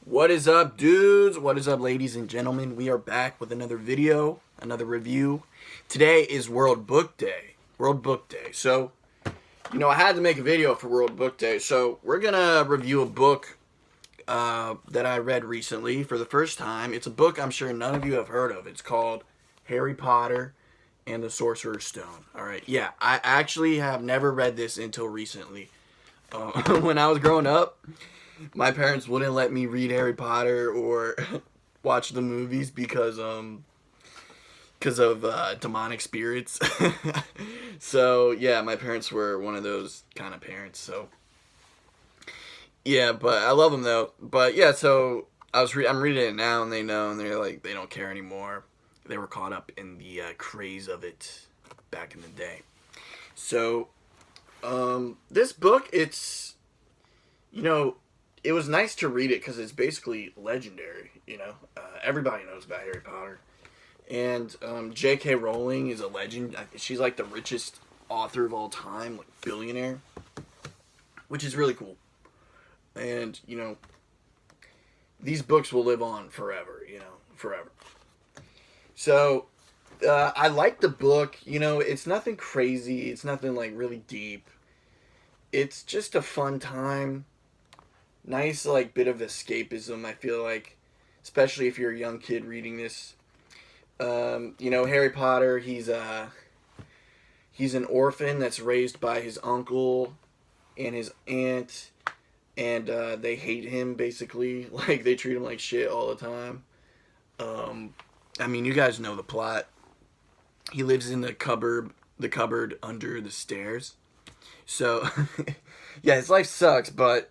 What is up, dudes? What is up, ladies and gentlemen? We are back with another video, another review. Today is World Book Day. World Book Day. So, I had to make a video for World Book Day. So, we're going to review a book that I read recently for the first time. It's a book I'm sure none of you have heard of. It's called Harry Potter and the Sorcerer's Stone. Alright, yeah, I actually have never read this until recently. When I was growing up, my parents wouldn't let me read Harry Potter or watch the movies because of demonic spirits. So yeah, my parents were one of those kind of parents. So yeah, but I love them though. But yeah, so I'm reading it now, and they know, and they're like, they don't care anymore. They were caught up in the craze of it back in the day. So this book, it's it was nice to read it because it's basically legendary. Everybody knows about Harry Potter, and J.K. Rowling is a legend. She's like the richest author of all time, like billionaire, which is really cool. And these books will live on forever. Forever. So I like the book. It's nothing crazy. It's nothing like really deep. It's just a fun time. Nice, like, bit of escapism, I feel like, especially if you're a young kid reading this. Harry Potter, he's an orphan that's raised by his uncle and his aunt, and they hate him, basically. Like, they treat him like shit all the time. You guys know the plot. He lives in the cupboard under the stairs. So, yeah, his life sucks, but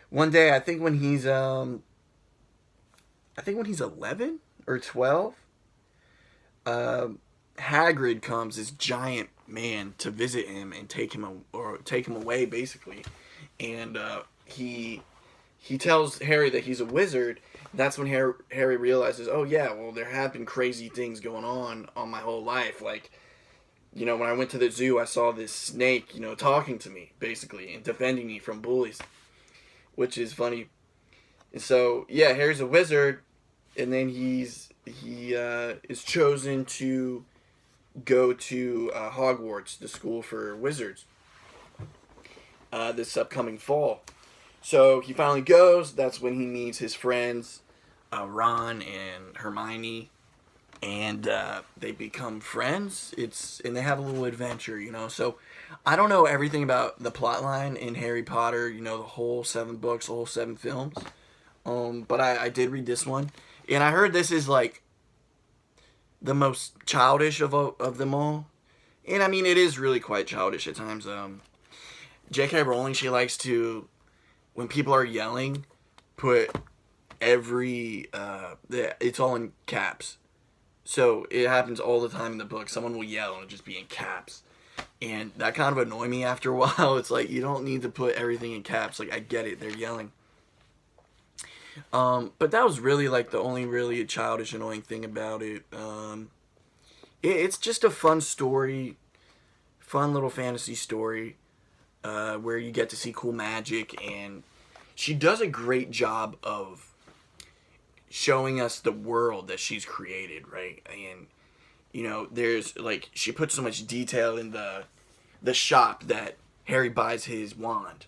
one day, I think when he's 11 or 12, Hagrid comes, this giant man, to visit him and take him away, basically. And he tells Harry that he's a wizard. That's when Harry realizes, oh yeah, well, there have been crazy things going on my whole life. Like, when I went to the zoo, I saw this snake, talking to me, basically, and defending me from bullies, which is funny. And so, yeah, Harry's a wizard, and then he is chosen to go to Hogwarts, the school for wizards, this upcoming fall. So he finally goes. That's when he meets his friends, Ron and Hermione, and they become friends. And they have a little adventure, So I don't know everything about the plot line in Harry Potter, the whole 7 books, the whole 7 films. But I did read this one, and I heard this is like the most childish of them all. And it is really quite childish at times. J.K. Rowling, she likes to, when people are yelling, put it's all in caps. So it happens all the time in the book. Someone will yell and it'll just be in caps. And that kind of annoyed me after a while. It's like, you don't need to put everything in caps. Like, I get it. They're yelling. But that was really like the only really childish, annoying thing about it. It's just a fun story. Fun little fantasy story. Where you get to see cool magic. And she does a great job of showing us the world that she's created, right? And there's like, she puts so much detail in the shop that Harry buys his wand.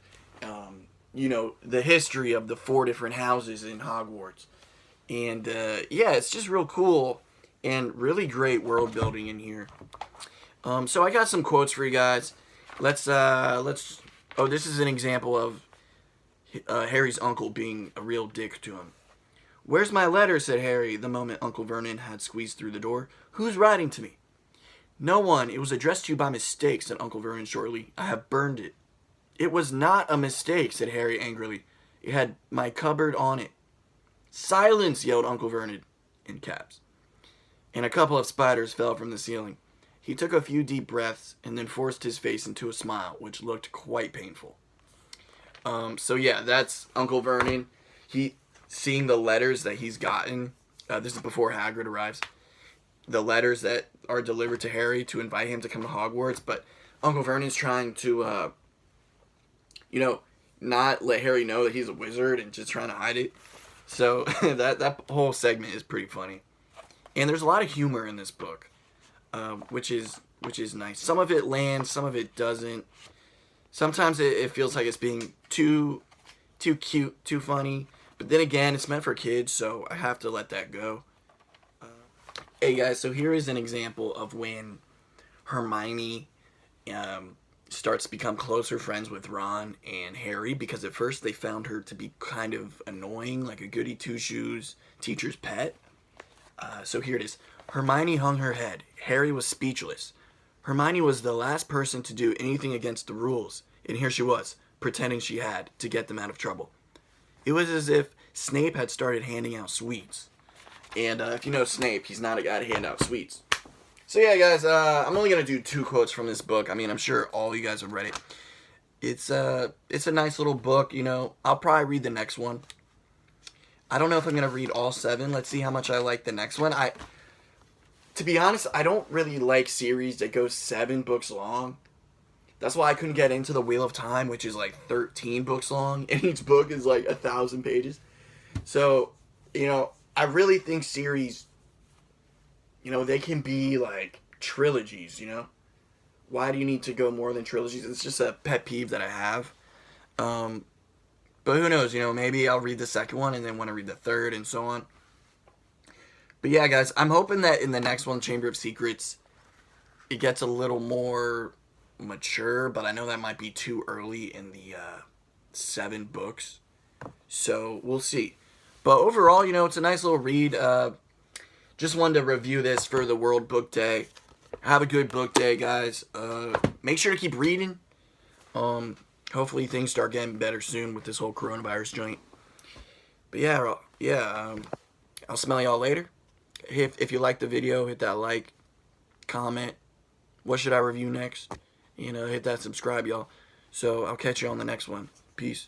The history of the 4 different houses in Hogwarts. And yeah, it's just real cool and really great world building in here. So I got some quotes for you guys. This is an example of Harry's uncle being a real dick to him. "Where's my letter?" said Harry the moment Uncle Vernon had squeezed through the door. "Who's writing to me?" "No one. It was addressed to you by mistake," said Uncle Vernon shortly. "I have burned it." "It was not a mistake," said Harry angrily. "It had my cupboard on it." "Silence!" yelled Uncle Vernon, in caps. And a couple of spiders fell from the ceiling. He took a few deep breaths and then forced his face into a smile, which looked quite painful. So yeah, that's Uncle Vernon. Seeing the letters that he's gotten. This is before Hagrid arrives. The letters that are delivered to Harry to invite him to come to Hogwarts, but Uncle Vernon's trying to, not let Harry know that he's a wizard and just trying to hide it. So that whole segment is pretty funny, and there's a lot of humor in this book, which is nice. Some of it lands, some of it doesn't. Sometimes it feels like it's being too cute, too funny. But then again, it's meant for kids, so I have to let that go. Hey guys, so here is an example of when Hermione starts to become closer friends with Ron and Harry, because at first they found her to be kind of annoying, like a goody two-shoes teacher's pet. So here it is. Hermione hung her head. Harry was speechless. Hermione was the last person to do anything against the rules, and here she was, pretending she had, to get them out of trouble. It was as if Snape had started handing out sweets. And if you know Snape, he's not a guy to hand out sweets. So yeah, guys, I'm only going to do 2 quotes from this book. I mean, I'm sure all you guys have read it. It's a nice little book, you know. I'll probably read the next one. I don't know if I'm going to read all 7. Let's see how much I like the next one. To be honest, I don't really like series that go 7 books long. That's why I couldn't get into The Wheel of Time, which is like 13 books long, and each book is like 1,000 pages. So, you know, I really think series, you know, they can be like trilogies, you know? Why do you need to go more than trilogies? It's just a pet peeve that I have. But who knows, you know, maybe I'll read the second one and then want to read the third and so on. But yeah, guys, I'm hoping that in the next one, Chamber of Secrets, it gets a little more mature, but I know that might be too early in the 7 books. So we'll see. But overall, you know, it's a nice little read. Just wanted to review this for the World Book Day. Have a good book day, guys. Make sure to keep reading. Hopefully things start getting better soon with this whole coronavirus joint. But yeah, I'll smell y'all later. If you like the video, hit that like, comment. What should I review next? You know, hit that subscribe, y'all. So I'll catch you on the next one. Peace.